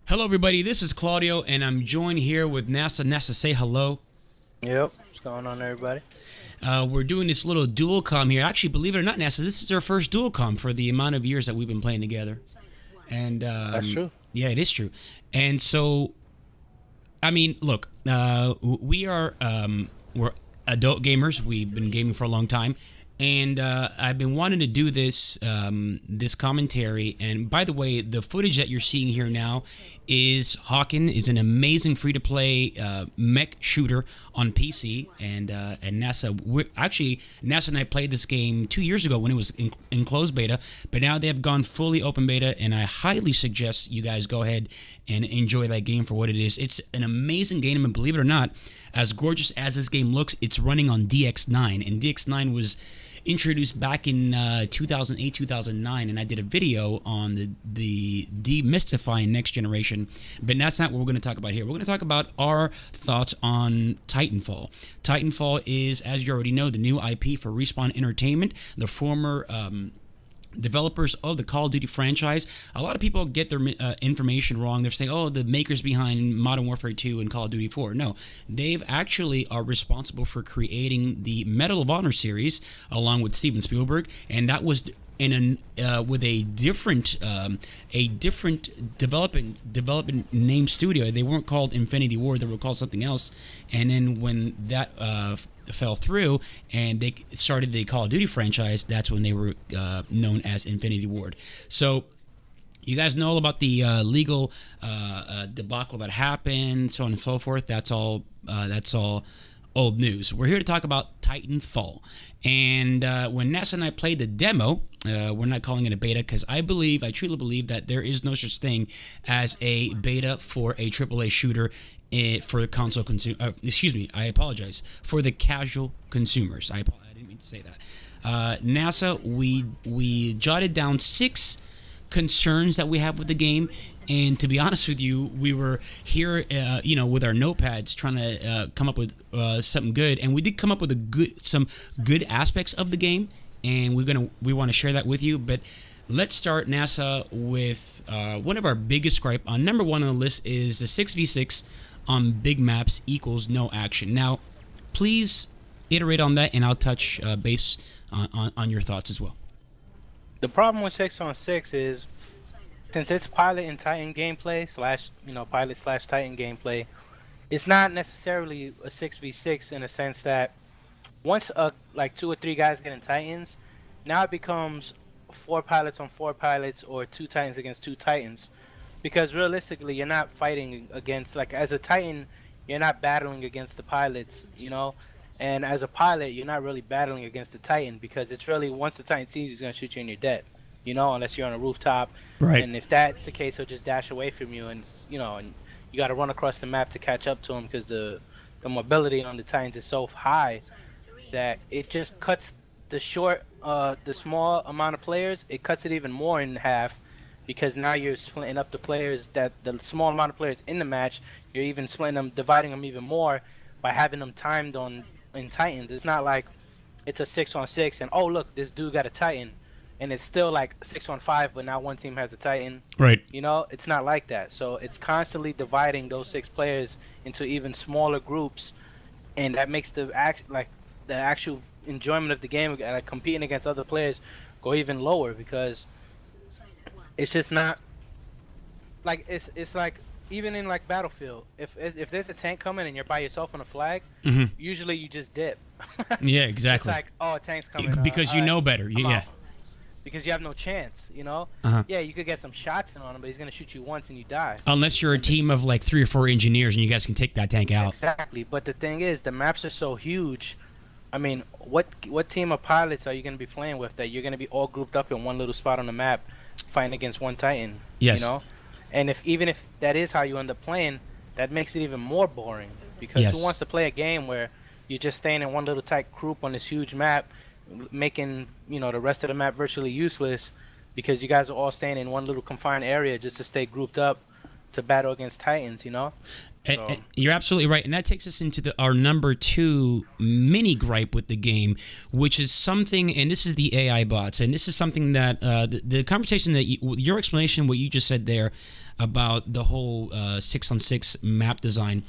Hello, everybody. This is Claudio, and I'm joined here with NASA. NASA, say hello. Yep. What's going on, everybody? We're doing this little dual com here. Actually, believe it or not, NASA, this is our first dual com for the amount of years that we've been playing together. And That's true. yeah, it is true. And so, I mean, look, we're adult gamers. We've been gaming for a long time, and I've been wanting to do this commentary. And by the way, the footage that you're seeing here now is Hawken is an amazing free-to-play mech shooter on PC, and NASA. NASA and I played this game 2 years ago when it was in closed beta, but now they have gone fully open beta, and I highly suggest you guys go ahead and enjoy that game for what it is. It's an amazing game, and believe it or not, as gorgeous as this game looks, it's running on DX9, and DX9 was introduced back in 2008, 2009, and I did a video on the demystifying next generation, but that's not what we're going to talk about here. We're going to talk about our thoughts on Titanfall. Titanfall is, as you already know, the new IP for Respawn Entertainment, the former developers of the Call of Duty franchise. A lot of people get their information wrong. They're saying, oh, the makers behind Modern Warfare 2 and Call of Duty 4. No, they've actually are responsible for creating the Medal of Honor series along with Steven Spielberg, and that was with a different development name studio. They weren't called Infinity Ward, they were called something else. And then when that fell through and they started the Call of Duty franchise, that's when they were known as Infinity Ward. So you guys know all about the legal debacle that happened, so on and so forth. That's all old news. We're here to talk about Titanfall. And when NASA and I played the demo, we're not calling it a beta because I truly believe that there is no such thing as a beta for a AAA shooter for console consumer. I apologize, for the casual consumers. I didn't mean to say that. NASA, we jotted down 6 concerns that we have with the game, and to be honest with you, we were here with our notepads trying to come up with something good, and we did come up with some good aspects of the game, and we want to share that with you. But let's start, NASA, with one of our biggest gripe. On number 1 on the list is the 6v6 on big maps equals no action. Now please iterate on that, and I'll touch base on your thoughts as well. The problem with 6-on-6 is, since it's pilot and Titan gameplay / Titan gameplay, it's not necessarily a 6v6 in a sense that once like 2 or 3 guys get in Titans, now it becomes 4 pilots on 4 pilots or 2 Titans against 2 Titans. Because realistically, you're not fighting against, like, as a Titan, you're not battling against the pilots, and as a pilot, you're not really battling against the Titan, because it's really, once the Titan sees you, he's going to shoot you and you're dead, unless you're on a rooftop. Right. And if that's the case, he'll just dash away from you, and and you got to run across the map to catch up to him, because the mobility on the Titans is so high that it just cuts the small amount of players, it cuts it even more in half, because now you're splitting up the players, that the small amount of players in the match, you're even splitting them, dividing them even more by having them timed in Titans. It's not like it's a 6-on-6 and, oh look, this dude got a Titan, and it's still like 6-on-5, but now one team has a Titan. Right. It's not like that. So it's constantly dividing those 6 players into even smaller groups, and that makes the actual enjoyment of the game, like competing against other players, go even lower, because it's just not like it's like, even in like Battlefield, if there's a tank coming and you're by yourself on a flag, usually you just dip. Yeah, exactly. It's like, oh, a tank's coming, because you know better. Yeah. Because you have no chance, Yeah, you could get some shots in on him, but he's gonna shoot you once and you die. Unless you're a team of like 3 or 4 engineers and you guys can take that tank out. Exactly. But the thing is, the maps are so huge. I mean, what team of pilots are you gonna be playing with that you're gonna be all grouped up in one little spot on the map, fighting against one Titan? Yes. And even if that is how you end up playing, that makes it even more boring, because Yes. who wants to play a game where you're just staying in one little tight group on this huge map, making the rest of the map virtually useless, because you guys are all staying in one little confined area just to stay grouped up to battle against Titans, And you're absolutely right, and that takes us into our number 2 mini gripe with the game, which is something, and this is the AI bots, and this is something that the conversation that your explanation, what you just said there, about the whole 6-on-6 map design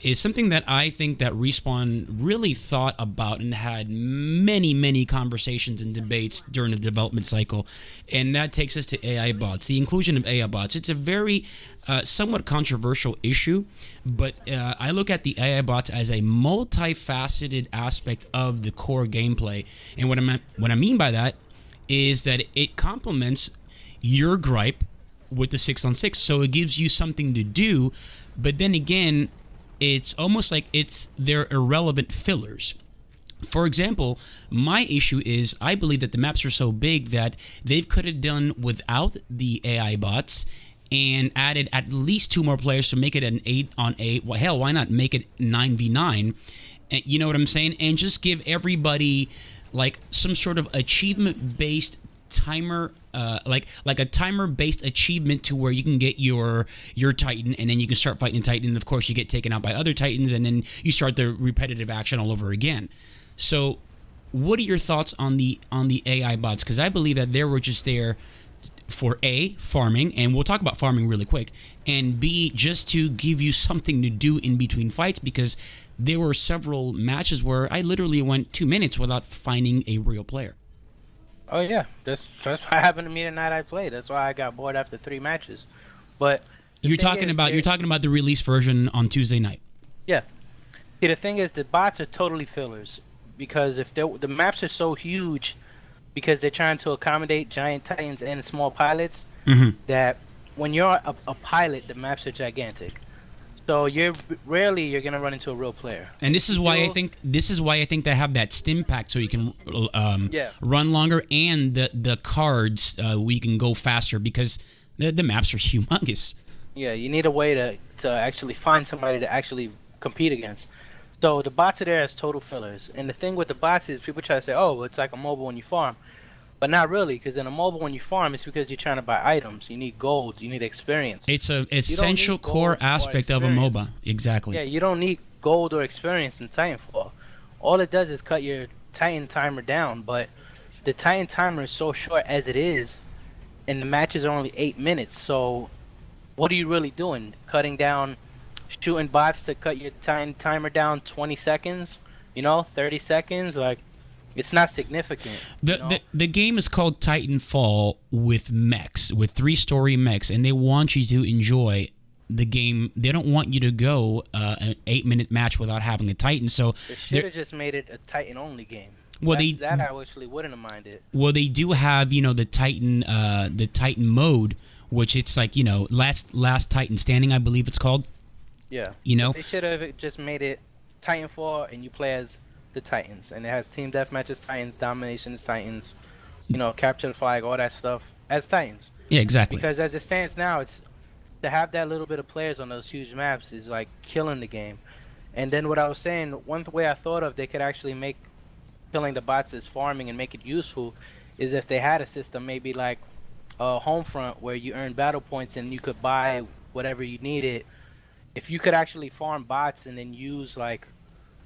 is something that I think that Respawn really thought about and had many conversations and debates during the development cycle, and that takes us to AI bots. The inclusion of AI bots. It's a very somewhat controversial issue, but I look at the AI bots as a multifaceted aspect of the core gameplay, and what I mean by that is that it complements your gripe with the 6-on-6, so it gives you something to do, but then again, it's almost like they're irrelevant fillers. For example, my issue is I believe that the maps are so big that they could have done without the AI bots and added at least 2 more players to make it an 8-on-8. Well, hell, why not make it 9v9? And you know what I'm saying? And just give everybody like some sort of achievement-based timer, like a timer-based achievement to where you can get your Titan, and then you can start fighting the Titan, and of course you get taken out by other Titans, and then you start the repetitive action all over again. So what are your thoughts on the AI bots? Because I believe that they were just there for A, farming, and we'll talk about farming really quick, and B, just to give you something to do in between fights, because there were several matches where I literally went 2 minutes without finding a real player. Oh yeah, that's what happened to me the night I played. That's why I got bored after 3 matches. But you're talking about the release version on Tuesday night. Yeah. See, the thing is, the bots are totally fillers, because if the maps are so huge, because they're trying to accommodate giant Titans and small pilots, that when you're a pilot, the maps are gigantic. So you're gonna run into a real player. And this is why I think they have that stim pack, so you can run longer, and the cards we can go faster, because the maps are humongous. Yeah, you need a way to actually find somebody to actually compete against. So the bots are there as total fillers. And the thing with the bots is people try to say, oh, it's like a mobile when you farm. But not really, because in a mobile when you farm, it's because you're trying to buy items. You need gold. You need experience. It's an essential core aspect of a MOBA. Exactly. Yeah, you don't need gold or experience in Titanfall. All it does is cut your Titan timer down, but the Titan timer is so short as it is, and the matches are only 8 minutes. So what are you really doing? Cutting down, shooting bots to cut your Titan timer down 20 seconds, 30 seconds? Like, it's not significant. The game is called Titanfall with mechs, with 3-story mechs, and they want you to enjoy the game. They don't want you to go an 8-minute match without having a Titan. So they should have just made it a Titan-only game. Well, that I actually wouldn't have minded. Well, they do have the Titan mode, which it's like last Titan standing, I believe it's called. Yeah. They should have just made it Titanfall, and you play as the Titans, and it has team deathmatches, Titans, dominations, Titans, capture the flag, all that stuff as Titans. Yeah, exactly. Because as it stands now, it's to have that little bit of players on those huge maps is like killing the game. And then what I was saying, one way I thought of they could actually make killing the bots as farming and make it useful is if they had a system maybe like Homefront where you earn battle points and you could buy whatever you needed. If you could actually farm bots and then use like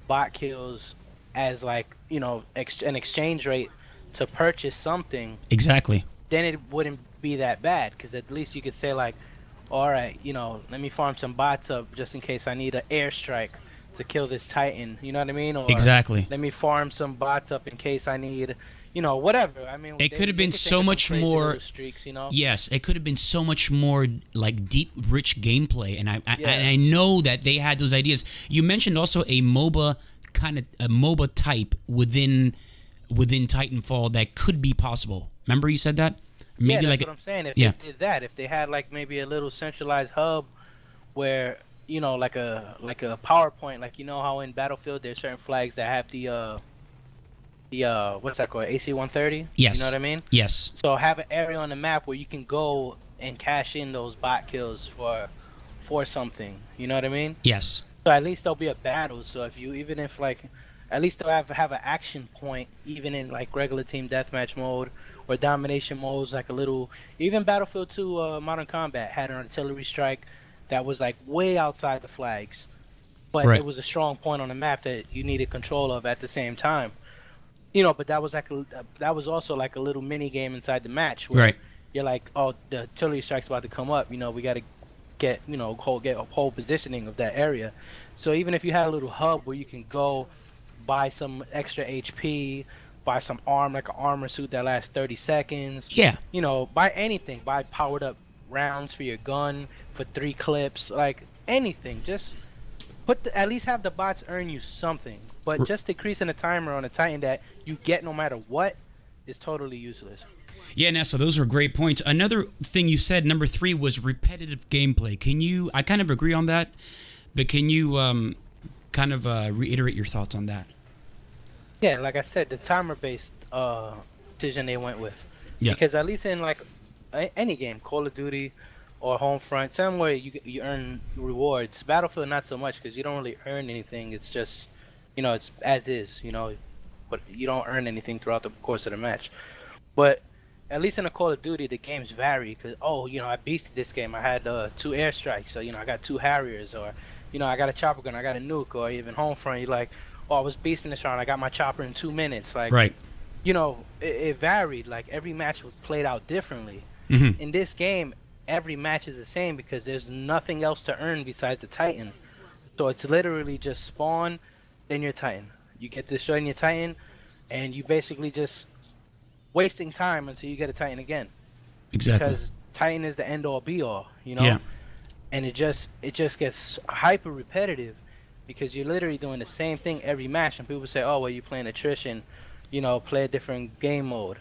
bot kills as like an exchange rate to purchase something, exactly, then it wouldn't be that bad, because at least you could say like, all right, let me farm some bots up just in case I need an airstrike to kill this Titan, you know what I mean? Or exactly, let me farm some bots up in case I need whatever. I mean, it could have been so much more streaks, Yes, it could have been so much more like deep, rich gameplay, and I know that they had those ideas. You mentioned also a MOBA type within Titanfall that could be possible. Remember you said that? Maybe that's what I'm saying. If they did that, if they had like maybe a little centralized hub where like a PowerPoint, like how in Battlefield there's certain flags that have the what's that called, AC-130? Yes. You know what I mean? Yes. So have an area on the map where you can go and cash in those bot kills for something. You know what I mean? Yes. So at least there'll be a battle. So if at least they'll have an action point, even in like regular team deathmatch mode or domination modes, like a little. Even Battlefield 2 Modern Combat had an artillery strike that was like way outside the flags, but it was a strong point on the map that you needed control of at the same time. But that was also like a little mini game inside the match where you're like, oh, the artillery strike's about to come up. We got to get get a whole positioning of that area. So even if you had a little hub where you can go buy some extra HP, buy some like an armor suit that lasts 30 seconds. Yeah. Buy anything. Buy powered up rounds for your gun for 3 clips, like anything. Just at least have the bots earn you something. But just decreasing the timer on a Titan that you get no matter what is totally useless. Yeah, Nessa, those were great points. Another thing you said, number 3, was repetitive gameplay. I kind of agree on that, but can you reiterate your thoughts on that? Yeah, like I said, the timer-based decision they went with. Yeah. Because at least in like any game, Call of Duty or Homefront, somewhere you earn rewards. Battlefield not so much because you don't really earn anything. It's just, it's as is, but you don't earn anything throughout the course of the match. But at least in a Call of Duty, the games vary because, I beasted this game. I had 2 airstrikes, so, I got 2 Harriers, or, I got a chopper gun, I got a nuke, or even Homefront, you're like, I was beasting this round, I got my chopper in 2 minutes. Like, right. It varied. Like, every match was played out differently. Mm-hmm. In this game, every match is the same because there's nothing else to earn besides the Titan. So it's literally just spawn, then your Titan. You get destroyed in your Titan, and you basically just wasting time until you get a Titan again. Exactly. Because Titan is the end all be all, Yeah. And it just gets hyper repetitive because you're literally doing the same thing every match, and people say, well, you're playing attrition, play a different game mode.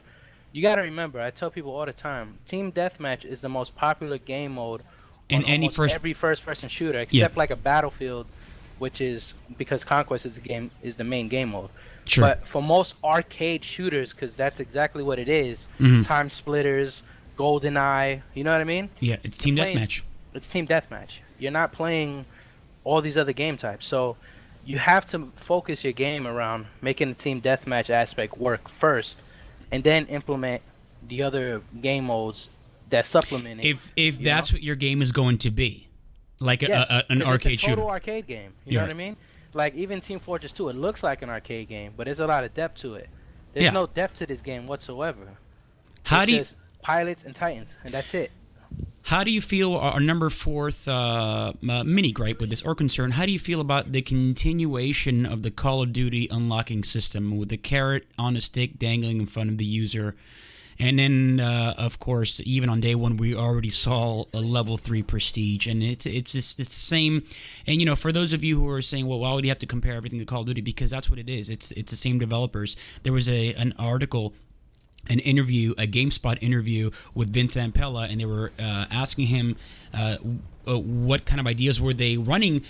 You got to remember, I tell people all the time, Team Deathmatch is the most popular game mode in every first-person shooter, except like a Battlefield, which is because Conquest is the main game mode. Sure. But for most arcade shooters, because that's exactly what it is, Mm-hmm. Time Splitters, GoldenEye, you know what I mean? Yeah, it's Team Deathmatch. It's Team Deathmatch. You're not playing all these other game types. So you have to focus your game around making the Team Deathmatch aspect work first, and then implement the other game modes that supplement it. If that's what your game is going to be, like an arcade it's a total arcade game. You know what I mean? Like even Team Fortress 2, it looks like an arcade game, but there's a lot of depth to it. There's no depth to this game whatsoever. It's just pilots and Titans, and that's it. How do you feel, our number 4th mini gripe with this, or concern, how do you feel about the continuation of the Call of Duty unlocking system with the carrot on a stick dangling in front of the user? And then, of course, even on day 1, we already saw a level 3 prestige, and it's the same. And for those of you who are saying, well, why would you have to compare everything to Call of Duty? Because that's what it is. It's the same developers. There was an article, an interview, a GameSpot interview with Vince Zampella, and they were asking him what kind of ideas were they running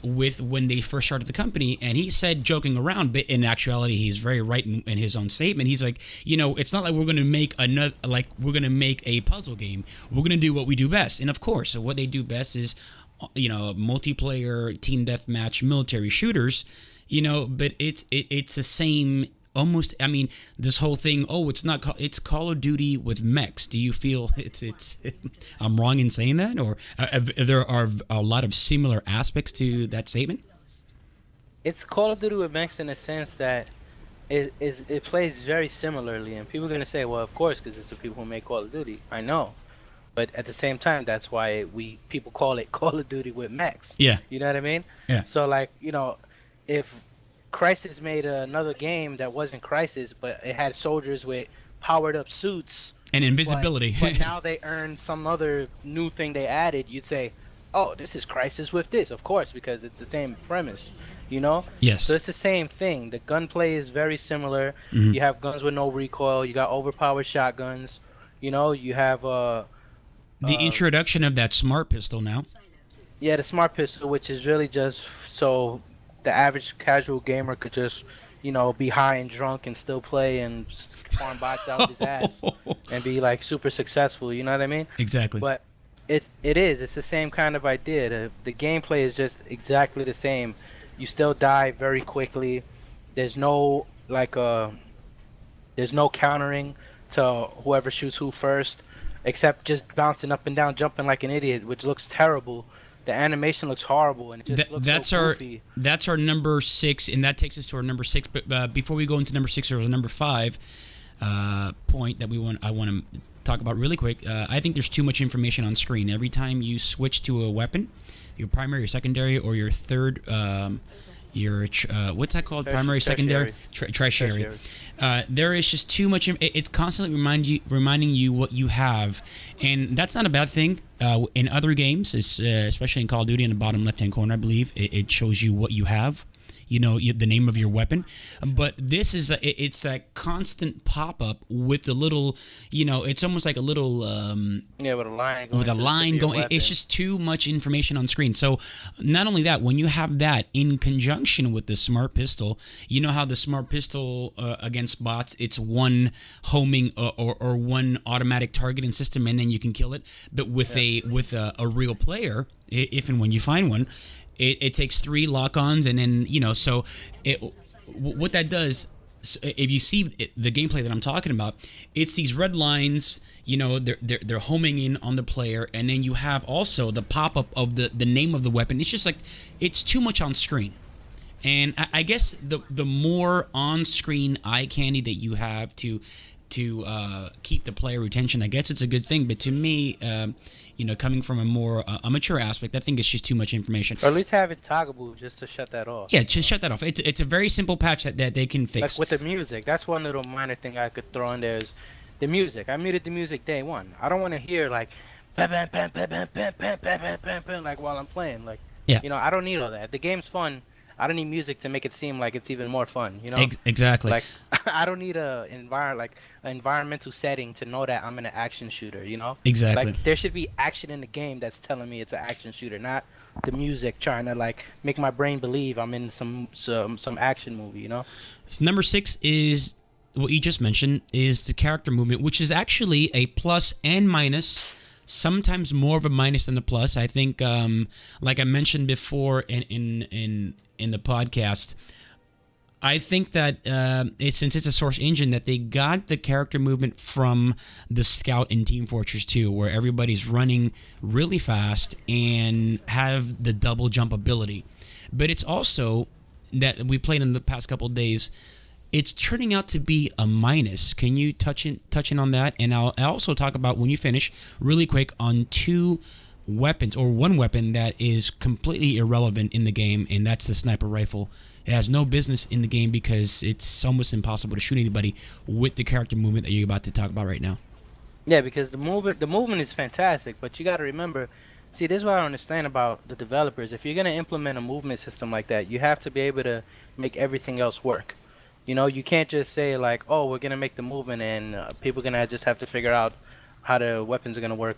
with when they first started the company. And he said, joking around, but in actuality, he's very right in his own statement. He's like, it's not like we're going to make a puzzle game. We're going to do what we do best. And of course, so what they do best is, multiplayer, team deathmatch, military shooters. But it's the same. Almost, this whole thing. It's Call of Duty with mechs. Do you feel it's? I'm wrong in saying that, or there are a lot of similar aspects to that statement? It's Call of Duty with mechs in a sense that it plays very similarly, and people are gonna say, well, of course, because it's the people who make Call of Duty. I know, but at the same time, that's why people call it Call of Duty with mechs. Yeah, you know what I mean? Yeah. So if Crysis made another game that wasn't Crysis, but it had soldiers with powered up suits and invisibility. But now they earned some other new thing they added. You'd say, "Oh, this is Crysis with this," of course, because it's the same premise, Yes. So it's the same thing. The gunplay is very similar. Mm-hmm. You have guns with no recoil. You got overpowered shotguns. You have the introduction of that smart pistol now. Yeah, the smart pistol, which is really just so the average casual gamer could just, be high and drunk and still play and farm bots out his ass and be like super successful. You know what I mean? Exactly. But it's the same kind of idea. The gameplay is just exactly the same. You still die very quickly. There's no there's no countering to whoever shoots who first, except just bouncing up and down, jumping like an idiot, which looks terrible. The animation looks horrible, and it just looks so goofy. That's our number 6, and that takes us to our number 6. But before we go into number 6, there's a number 5 point that I want to talk about really quick. I think there's too much information on screen. Every time you switch to a weapon, your primary, your secondary, or your third, what's that called? Primary, secondary, tertiary. There is just too much. It's constantly reminding you what you have, and that's not a bad thing. In other games, especially in Call of Duty, in the bottom left-hand corner, I believe it shows you what you have. The name of your weapon. But this is it's that constant pop-up with the little, it's almost like a little with a line going. It's just too much information on screen. So not only that, when you have that in conjunction with the smart pistol, you know how the smart pistol against bots, it's one homing or one automatic targeting system, and then you can kill it. But with a real player, if and when you find one, it takes 3 lock-ons, and then so what that does. If you see the gameplay that I'm talking about, it's these red lines. They're homing in on the player, and then you have also the pop-up of the name of the weapon. It's just like it's too much on screen, and I guess the more on-screen eye candy that you have to keep the player retention, I guess it's a good thing. But to me, coming from a more mature aspect, I think it's just too much information. Or at least have it toggleable just to shut that off. Yeah, just shut that off. It's a very simple patch that they can fix. Like with the music, that's one little minor thing I could throw in there is the music. I muted the music day one. I don't want to hear like bam, bam, bam, bam, bam, bam, bam, bam, bam, bam, bam, like while I'm playing. Like, I don't need all that. The game's fun. I don't need music to make it seem like it's even more fun, Exactly. Like, I don't need an environmental setting to know that I'm in an action shooter, Exactly. Like, there should be action in the game that's telling me it's an action shooter, not the music trying to, like, make my brain believe I'm in some action movie, So number 6 is what you just mentioned, is the character movement, which is actually a plus and minus. Sometimes more of a minus than a plus. I think, like I mentioned before in the podcast, I think that since it's a Source engine, that they got the character movement from the Scout in Team Fortress 2, where everybody's running really fast and have the double jump ability. But it's also that we played in the past couple of days. It's turning out to be a minus. Can you touch in on that? And I'll also talk about, when you finish, really quick, on 2 weapons, or 1 weapon that is completely irrelevant in the game, and that's the sniper rifle. It has no business in the game because it's almost impossible to shoot anybody with the character movement that you're about to talk about right now. Yeah, because the movement is fantastic, but you got to remember, see, this is what I don't understand about the developers. If you're going to implement a movement system like that, you have to be able to make everything else work. You can't just say like, oh, we're going to make the movement and people are going to just have to figure out how the weapons are going to work,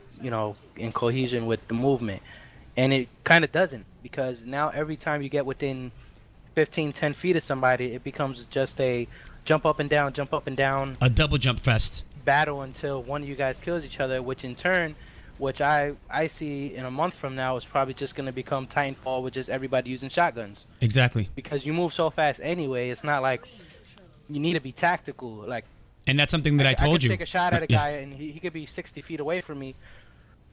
in cohesion with the movement. And it kind of doesn't, because now every time you get within 10 feet of somebody, it becomes just a jump up and down. A double jump fest. Battle until one of you guys kills each other, which in turn, I see in a month from now is probably just going to become Titanfall, with just everybody using shotguns. Exactly. Because you move so fast anyway, it's not like you need to be tactical. Like, and that's something that I told you. I could take a shot at a guy and he could be 60 feet away from me,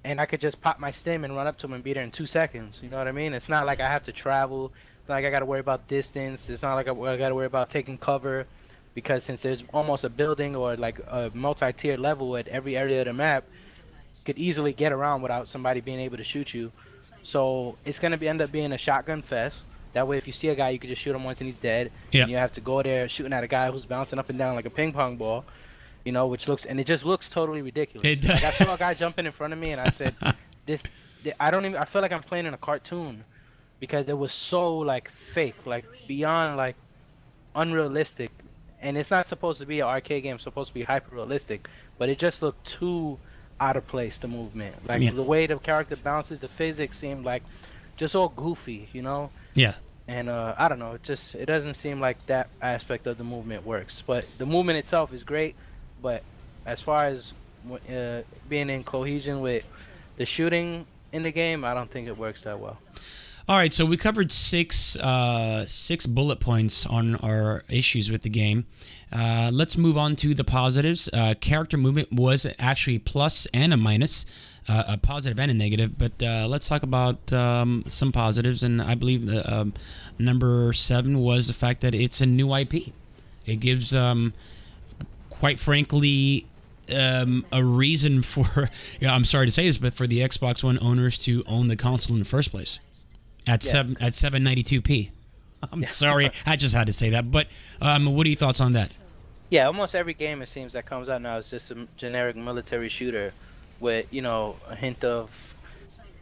and I could just pop my stim and run up to him and be there in 2 seconds. You know what I mean? It's not like I have to travel. It's not like I got to worry about distance. It's not like I got to worry about taking cover, because since there's almost a building or like a multi-tier level at every area of the map, you could easily get around without somebody being able to shoot you. So it's going to end up being a shotgun fest. That way, if you see a guy, you can just shoot him once and he's dead. Yeah. And you have to go there shooting at a guy who's bouncing up and down like a ping pong ball, it just looks totally ridiculous. It does. Like, I saw a guy jumping in front of me, and I said, I feel like I'm playing in a cartoon, because it was so like fake, like beyond like unrealistic. And it's not supposed to be an arcade game; it's supposed to be hyper realistic. But it just looked too out of place. The movement, like the way the character bounces, the physics seemed like just all goofy, Yeah. And I don't know, it doesn't seem like that aspect of the movement works. But the movement itself is great. But as far as being in cohesion with the shooting in the game, I don't think it works that well. All right, so we covered six bullet points on our issues with the game. Let's move on to the positives. Character movement was actually plus and a minus, a positive and a negative. But let's talk about some positives. And I believe number 7 was the fact that it's a new IP. It gives, quite frankly, a reason for, I'm sorry to say this, but for the Xbox One owners to own the console in the first place at 792p. I'm sorry, I just had to say that. But what are your thoughts on that? Yeah, almost every game it seems that comes out now is just a generic military shooter with, a hint of,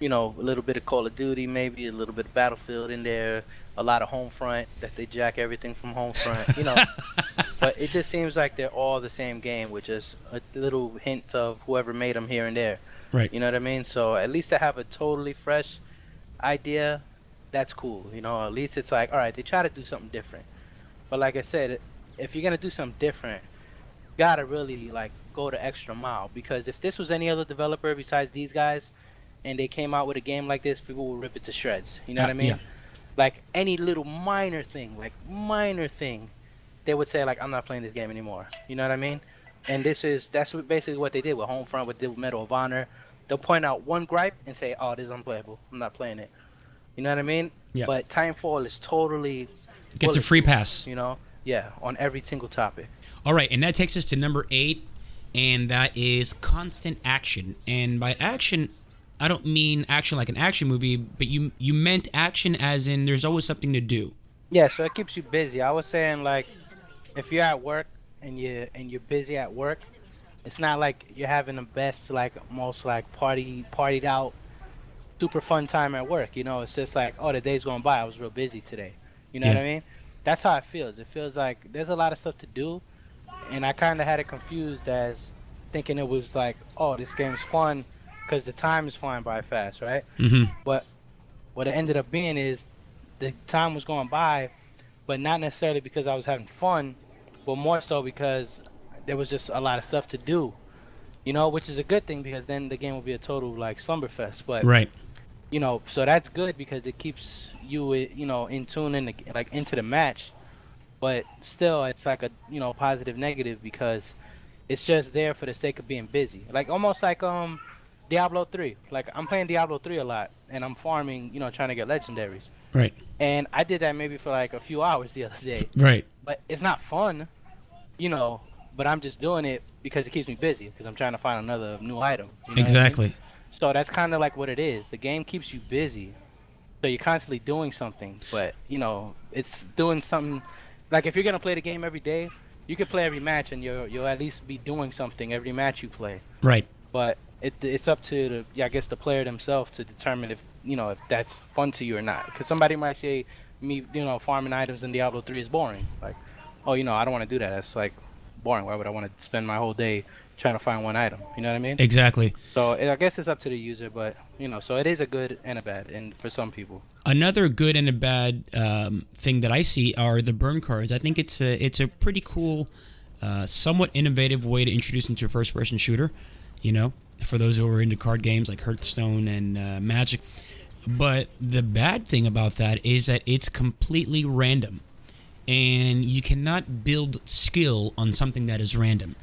a little bit of Call of Duty, maybe a little bit of Battlefield in there, a lot of Homefront that they jack everything from Homefront, But it just seems like they're all the same game with just a little hint of whoever made them here and there. Right. You know what I mean? So at least to have a totally fresh idea, that's cool. At least it's like, all right, they try to do something different. But like I said, if you're gonna do something different, you gotta really like go the extra mile. Because if this was any other developer besides these guys, and they came out with a game like this, people would rip it to shreds. You know what I mean? Yeah. Like any little minor thing, they would say like, I'm not playing this game anymore. You know what I mean? And that's basically what they did with Homefront, with Medal of Honor. They'll point out one gripe and say, oh, this is unplayable. I'm not playing it. You know what I mean? Yeah. But Titanfall is totally gets a free pass. Yeah, on every single topic. All right, and that takes us to number 8, and that is constant action. And by action, I don't mean action like an action movie, but you meant action as in there's always something to do. Yeah, so it keeps you busy. I was saying like, if you're at work and you're busy at work, it's not like you're having the best, like most like partied out, super fun time at work. It's just like, oh, the day's going by. I was real busy today. You know what I mean? That's how it feels. It feels like there's a lot of stuff to do, and I kind of had it confused as thinking it was like, oh, this game's fun because the time is flying by fast, right? Mm-hmm. But what it ended up being is the time was going by, but not necessarily because I was having fun, but more so because there was just a lot of stuff to do, which is a good thing because then the game will be a total like slumberfest. But right. So that's good because it keeps you, in tune into the match. But still, it's like a, positive negative because it's just there for the sake of being busy. Like almost like Diablo 3. Like I'm playing Diablo 3 a lot and I'm farming, trying to get legendaries. Right. And I did that maybe for like a few hours the other day. Right. But it's not fun, but I'm just doing it because it keeps me busy because I'm trying to find another new item. You know exactly. what I mean? So that's kind of like what it is. The game keeps you busy. So you're constantly doing something, but it's doing something. Like if you're gonna play the game every day, you can play every match and you'll at least be doing something every match you play. Right. But it's up to the player themselves to determine if that's fun to you or not. Because somebody might say me farming items in Diablo 3 is boring. Like, oh I don't want to do that. That's like boring. Why would I want to spend my whole day trying to find one item? You know what I mean? Exactly. So I guess it's up to the user, but so it is a good and a bad, and for some people. Another good and a bad thing that I see are the burn cards. I think it's a pretty cool, somewhat innovative way to introduce into a first-person shooter. For those who are into card games like Hearthstone and Magic. But the bad thing about that is that it's completely random, and you cannot build skill on something that is random.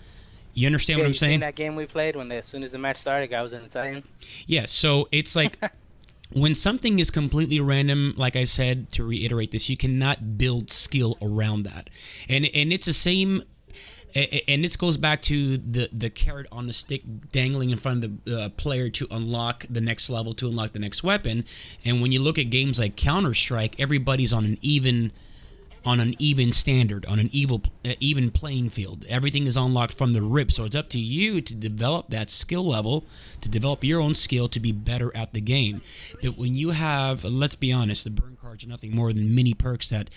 You understand what I'm saying? Seen that game we played when as soon as the match started, guy was in Italian. Yeah, so it's like when something is completely random, like I said, to reiterate this, you cannot build skill around that. And it's the same, and this goes back to the carrot on the stick dangling in front of the player to unlock the next level, to unlock the next weapon. And when you look at games like Counter-Strike, everybody's on an even standard, on an even playing field. Everything is unlocked from the rip, so it's up to you to develop that skill level, to develop your own skill to be better at the game. But when you have, let's be honest, the burn cards are nothing more than mini perks that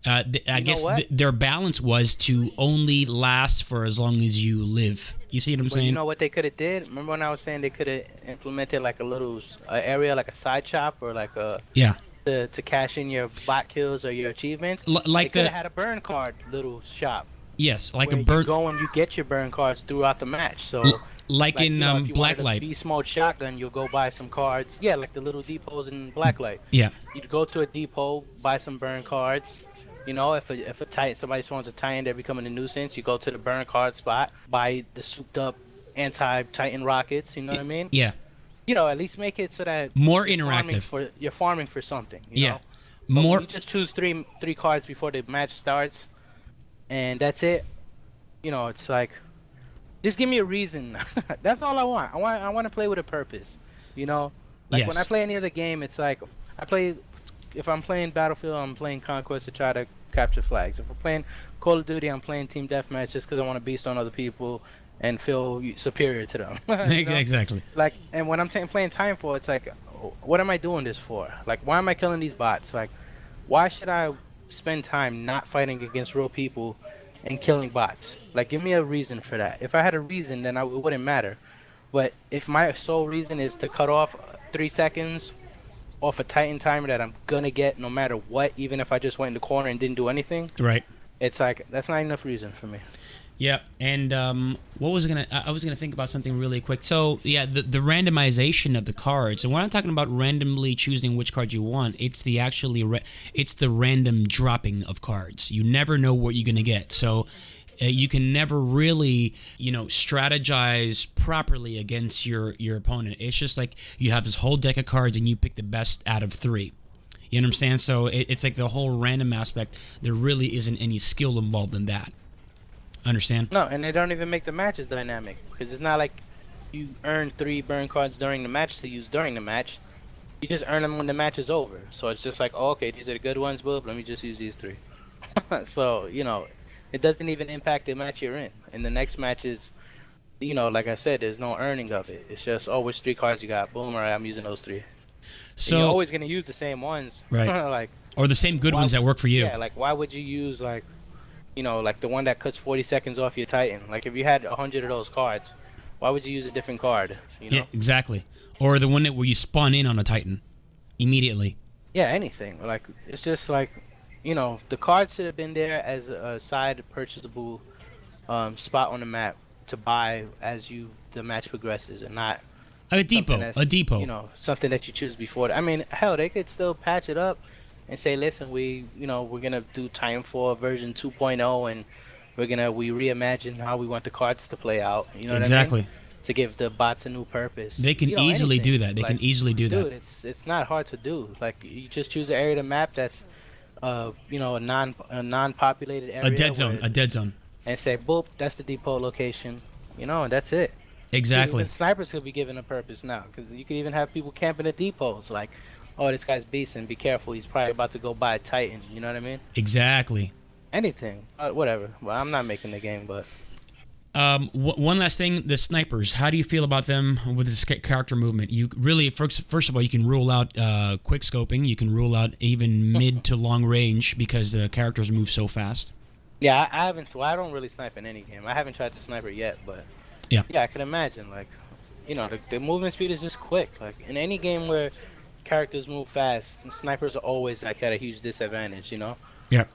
I guess their balance was to only last for as long as you live. You see what I'm saying? You know what they could have did? Remember when I was saying they could have implemented like a little area, like a side shop or like a to cash in your bot kills or your achievements. Like they could have had a burn card little shop. Yes, like a burn. burn. You go and you get your burn cards throughout the match. So like in if you Blacklight. Beast mode shotgun, you'll go buy some cards. Yeah, like the little depots in Blacklight. Yeah. You'd go to a depot, buy some burn cards. If somebody wants a Titan, they're becoming a nuisance. You go to the burn card spot, buy the souped up anti-Titan rockets. You know what I mean? Yeah. At least make it so that more interactive. You're farming for something. Yeah. Know? But More. you just choose three cards before the match starts, and that's it. It's like Just give me a reason. That's all I want. I want to play with a purpose. You know, like when I Yes. play any other game, it's like I play. If I'm playing Battlefield, I'm playing Conquest to try to capture flags. If I'm playing Call of Duty, I'm playing Team Deathmatch just because I want to beast on other people and feel superior to them. You know, Exactly. like, and when I'm playing Timefall, it's like, what am I doing this for? Like, why am I killing these bots? Like, why should I spend time not fighting against real people and killing bots? Like, give me a reason for that. If I had a reason, then it wouldn't matter. But if my sole reason is to cut off 3 seconds off a Titan timer that I'm gonna get no matter what, even if I just went in the corner and didn't do anything, Right. it's like that's not enough reason for me. Yeah, and what was I gonna? I was gonna think about something really quick. So yeah, the randomization of the cards, and when I'm talking about randomly choosing which card you want, it's the it's the random dropping of cards. You never know what you're gonna get, so you can never really strategize properly against your opponent. It's just like you have this whole deck of cards and you pick the best out of three. You understand? So it's like the whole random aspect. There really isn't any skill involved in that. Understand? No, and they don't even make the matches dynamic because it's not like you earn 3 burn cards during the match to use during the match. You just earn them when the match is over. So it's just like, oh, okay, these are the good ones, but let me just use these 3. So it doesn't even impact the match you're in. And the next match is, like I said, there's no earning of it. It's just, oh, which 3 cards you got? Boom, all right, I'm using those 3. So and you're always gonna use the same ones, right? Like, or the same good why, ones that work for you. Yeah, like why would you use like the one that cuts 40 seconds off your Titan? Like if you had 100 of those cards, why would you use a different card? Yeah, exactly. Or the one where you spawn in on a Titan immediately. Yeah, anything. Like it's just like, the cards should have been there as a side purchasable spot on the map to buy as the match progresses, and not A depot. something that you choose before. I mean, hell, they could still patch it up and say, listen, we're gonna do Titanfall version 2.0, and we reimagine how we want the cards to play out. You know what I mean? To give the bots a new purpose. They can easily do that. They can easily do that. Dude, it's not hard to do. Like you just choose an area of the map that's, a non-populated area. A dead zone. And say, boop, that's the depot location. And that's it. Exactly. Even snipers could be given a purpose now, because you could even have people camping at depots. Like, oh, this guy's beasting. Be careful. He's probably about to go buy a Titan. You know what I mean? Exactly. Anything. Whatever. Well, I'm not making the game, but. One last thing, the snipers. How do you feel about them with this character movement? You really, first of all, you can rule out quick scoping. You can rule out even mid to long range because the characters move so fast. Yeah, I haven't. Well, I don't really snipe in any game. I haven't tried the sniper yet, but yeah, I can imagine. Like, the movement speed is just quick. Like in any game where characters move fast, snipers are always like at a huge disadvantage. Yeah.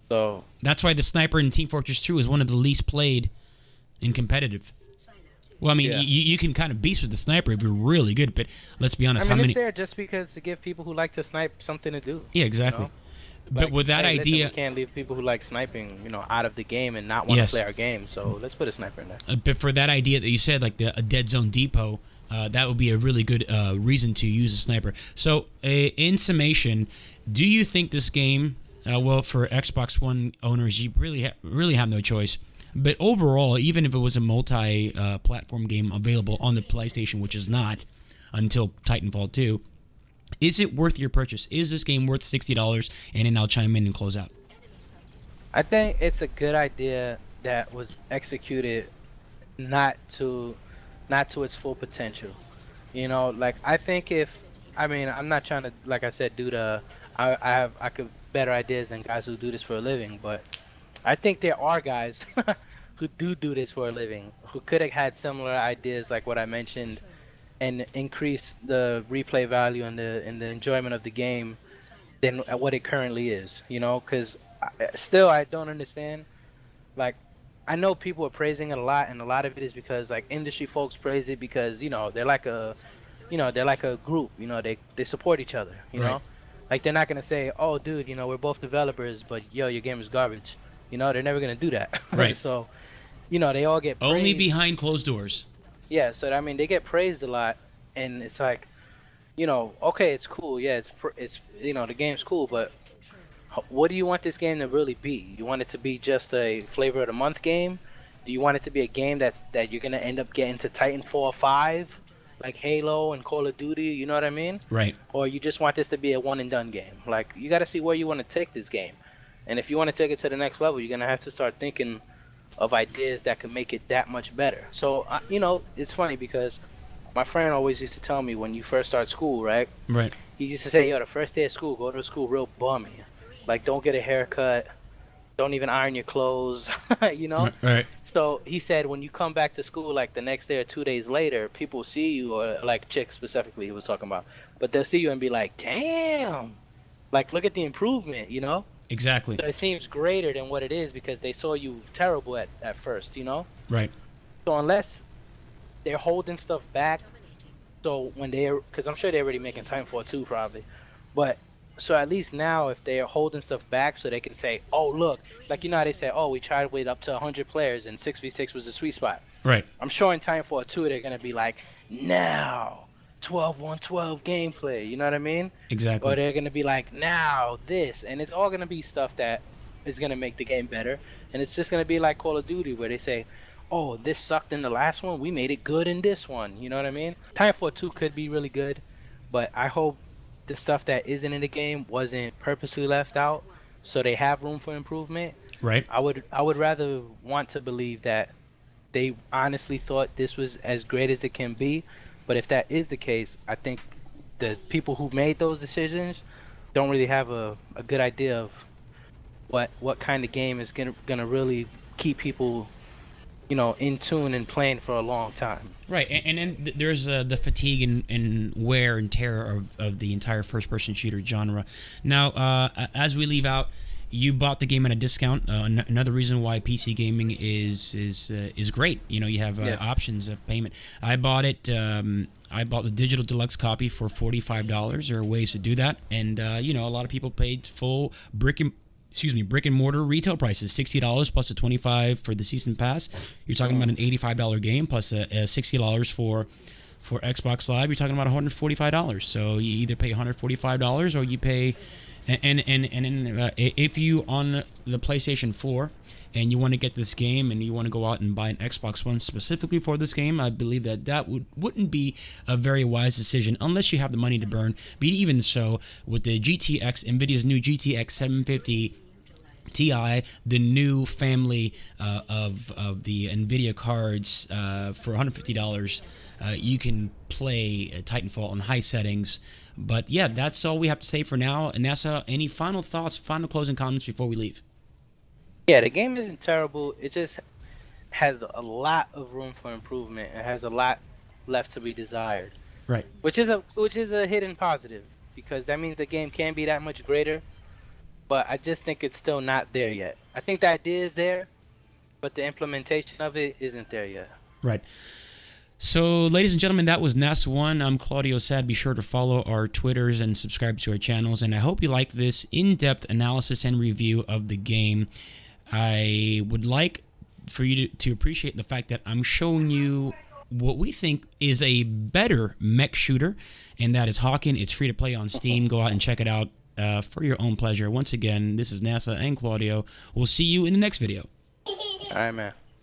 So that's why the sniper in Team Fortress 2 is one of the least played in competitive. Well, I mean, you can kind of beast with the sniper if you're really good, but let's be honest. It's there just because to give people who like to snipe something to do. Yeah, exactly. But with that idea, listen, we can't leave people who like sniping, out of the game and not want to play our game. So let's put a sniper in there. But for that idea that you said, like a dead zone depot, that would be a really good reason to use a sniper. So, in summation, do you think this game, well, for Xbox One owners, you really have no choice? But overall, even if it was a multi-platform game available on the PlayStation, which is not until Titanfall 2, is it worth your purchase? Is this game worth $60? And then I'll chime in and close out. I think it's a good idea that was executed not to its full potential. Like I think I'm not trying to, like I said, I could better ideas than guys who do this for a living, but I think there are guys who do this for a living who could have had similar ideas like what I mentioned, and increase the replay value and the enjoyment of the game than what it currently is. Because still I don't understand. Like, I know people are praising it a lot, and a lot of it is because like industry folks praise it because they're like a group. They support each other. You know, like they're not gonna say, oh dude, we're both developers, but your game is garbage. They're never gonna do that. Right. So, they all get praised. Only behind closed doors. Yeah, so I mean, they get praised a lot, and it's like, okay, it's cool. Yeah, it's the game's cool, but what do you want this game to really be? You want it to be just a flavor of the month game? Do you want it to be a game that you're gonna end up getting to Titanfall 5, like Halo and Call of Duty? You know what I mean? Right. Or you just want this to be a one and done game? Like, you got to see where you want to take this game, and if you want to take it to the next level, you're gonna have to start thinking of ideas that could make it that much better. So you know, it's funny because my friend always used to tell me when you first start school, right? Right. He used to say, yo, the first day of school, go to school real bummy. Like, don't get a haircut. Don't even iron your clothes, you know? Right. So he said when you come back to school, like the next day or 2 days later, people see you, or like chicks specifically he was talking about, but they'll see you and be like, damn, like, look at the improvement, you know? Exactly. So it seems greater than what it is because they saw you terrible at first, you know? Right. So unless they're holding stuff back, so when they're, because I'm sure they're already making Titanfall 2 probably, but so at least now if they're holding stuff back so they can say, oh look, like, you know how they say, oh, we tried with up to 100 players and 6v6 was the sweet spot. Right. I'm sure in Titanfall 2 they're going to be like, now 12-1-12 gameplay, you know what I mean? Exactly. Or they're going to be like, now this, and it's all going to be stuff that is going to make the game better, and it's just going to be like Call of Duty where they say, oh, this sucked in the last one, we made it good in this one, you know what I mean? Titanfall 2 could be really good, but I hope the stuff that isn't in the game wasn't purposely left out, so they have room for improvement. Right. I would rather want to believe that they honestly thought this was as great as it can be, but if that is the case, I think the people who made those decisions don't really have a good idea of what kind of game is gonna really keep people, you know, in tune and playing for a long time. Right, and then there's the fatigue and wear and tear of the entire first-person shooter genre. Now, as we leave out, you bought the game at a discount. Another reason why PC gaming is great. You know, you have options of payment. I bought it. I bought the digital deluxe copy for $45. There are ways to do that, and you know, a lot of people paid full brick and mortar retail prices, $60 plus a $25 for the season pass. You're talking about an $85 game plus a $60 for Xbox Live. You're talking about $145. So you either pay $145 or you pay, and if you on the PlayStation 4 and you want to get this game and you want to go out and buy an Xbox One specifically for this game, I believe that wouldn't be a very wise decision unless you have the money to burn. But even so, with the NVIDIA's new GTX 750 Ti, the new family of the NVIDIA cards, for $150, you can play Titanfall on high settings. But yeah, that's all we have to say for now. And NASA, any final thoughts, final closing comments before we leave? Yeah, the game isn't terrible. It just has a lot of room for improvement. It has a lot left to be desired. Right. Which is a hidden positive, because that means the game can be that much greater. But I just think it's still not there yet. I think the idea is there, but the implementation of it isn't there yet. Right. So, ladies and gentlemen, that was NAS1. I'm Claudio Sad. Be sure to follow our Twitters and subscribe to our channels. And I hope you like this in-depth analysis and review of the game. I would like for you to appreciate the fact that I'm showing you what we think is a better mech shooter, and that is Hawken. It's free to play on Steam. Go out and check it out for your own pleasure. Once again, this is NASA and Claudio. We'll see you in the next video. All right, man.